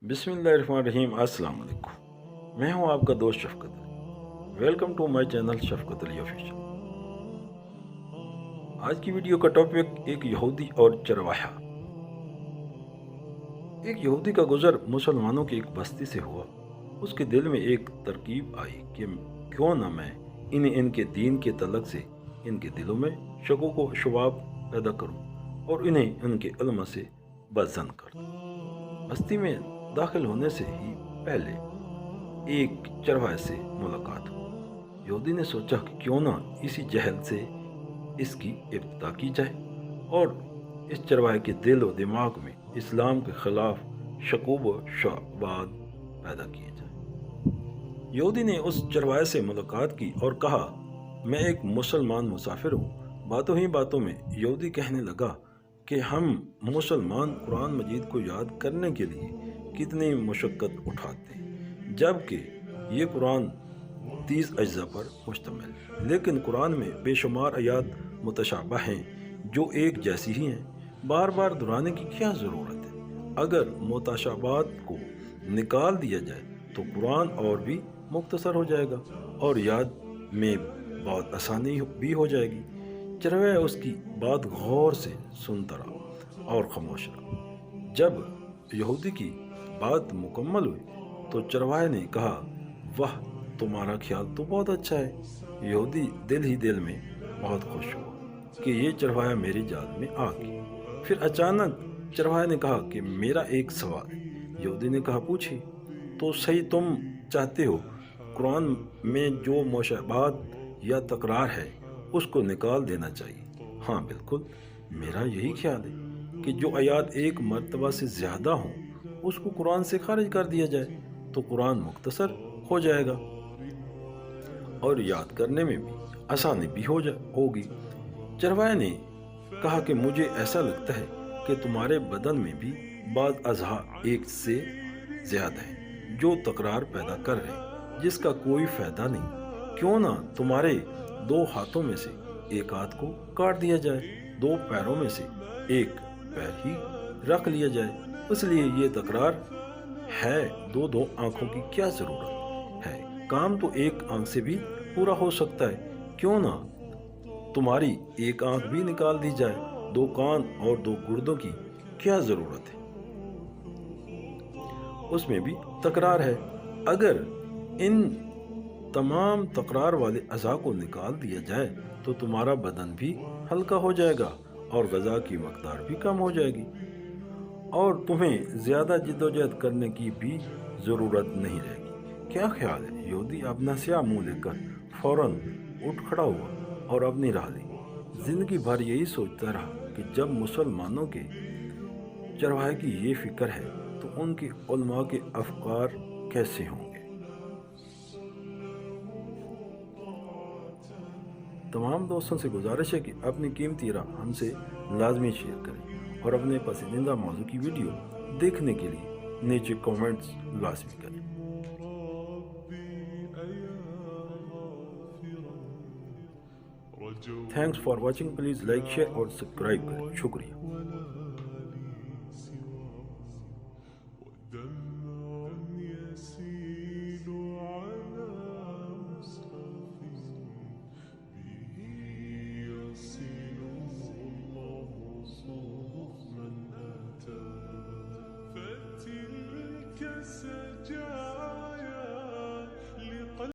बिस्मिल्लाहिर्रहमानिर्रहीम। अस्सलाम वालेकुम। मैं हूं आपका दोस्त Shafqat Ali. Welcome to my channel Shafqat Ali official. आज की वीडियो का टॉपिक एक यहूदी और चरवाहा। एक यहूदी का गुजर मुसलमानों की एक बस्ती से हुआ। उसके दिल में एक तरकीब आई कि क्यों न मैं इनके दीन के तलक से इनके दिलों में शकों को शुबाब पैदा करूं और इन्हें उनके इल्म से बज़न कर दूं। बस्ती में दाखिल होने से ही पहले एक चरवाहे से मुलाकात हुई। यहूदी ने सोचा कि क्यों ना इसी जहल से इसकी इब्तिदा की जाए और इस चरवाहे के दिल और दिमाग में इस्लाम के खिलाफ शकूब व शबाद पैदा किए जाए। यहूदी ने उस चरवाहे से मुलाकात की और कहा, मैं एक मुसलमान मुसाफिर हूँ। बातों ही बातों में यहूदी कहने लगा कि हम मुसलमान कुरान मजीद को याद करने के लिए कितनी मुशक्क़त उठाते हैं, जबकि ये कुरान 30 अज्जा पर मुश्तमिल है। लेकिन कुरान में बेशुमार आयात मुतशाबह हैं जो एक जैसी ही हैं। बार बार दोहराने की क्या ज़रूरत है? अगर मुतशाबात को निकाल दिया जाए तो कुरान और भी मुख्तसर हो जाएगा और याद में बहुत आसानी भी हो जाएगी। चरवाहा उसकी बात गौर से सुनता रहा और खामोश रहा। जब यहूदी की बात मुकम्मल हुई तो चरवाहे ने कहा, वाह, तुम्हारा ख्याल तो बहुत अच्छा है। यहूदी दिल ही दिल में बहुत खुश हुआ कि ये चरवाहा मेरे जाल में आ गया। फिर अचानक चरवाहे ने कहा कि मेरा एक सवाल है। यहूदी ने कहा, पूछिए। तो सही तुम चाहते हो कुरान में जो मुशाबात या तकरार है उसको निकाल देना चाहिए? हाँ बिल्कुल, मेरा यही ख्याल है कि जो आयात एक मर्तबा से ज़्यादा हों उसको कुरान से खारिज कर दिया जाए तो कुरान मुख्तसर हो जाएगा और याद करने में भी आसानी भी होगी। चरवाहे ने कहा कि मुझे ऐसा लगता है कि तुम्हारे बदन में भी बाज़ अज़ा एक से ज़्यादा हैं जो तकरार पैदा कर रहे हैं जिसका कोई फ़ायदा नहीं। क्यों ना तुम्हारे 2 हाथों में से एक हाथ को काट दिया जाए, 2 पैरों में से एक पैर ही रख लिया जाए। इसलिए ये तकरार है, दो आंखों की क्या ज़रूरत है? काम तो एक आंख से भी पूरा हो सकता है। क्यों ना तुम्हारी एक आंख भी निकाल दी जाए? 2 कान और 2 गुर्दों की क्या ज़रूरत है? उसमें भी तकरार है। अगर इन तमाम तकरार वाले अज़ा को निकाल दिया जाए तो तुम्हारा बदन भी हल्का हो जाएगा और ग़ज़ा की मकदार भी कम हो जाएगी और तुम्हें ज़्यादा जिद्दोजहद करने की भी ज़रूरत नहीं रहेगी। क्या ख्याल है? यहूदी अपना स्याह मुँह लेकर फ़ौरन उठ खड़ा हुआ और अपनी राह ली। ज़िंदगी भर यही सोचता रहा कि जब मुसलमानों के चरवाहे की ये फ़िक्र है तो उनके उलमा के अफ़कार कैसे होंगे। तमाम दोस्तों से गुजारिश है कि अपनी कीमती राय हमसे लाजमी शेयर करें और अपने पसंदीदा मौजू की वीडियो देखने के लिए नीचे कमेंट्स लाजमी करें। Thanks for watching. Please like, share और सब्सक्राइब करें। शुक्रिया। فتلك سجايا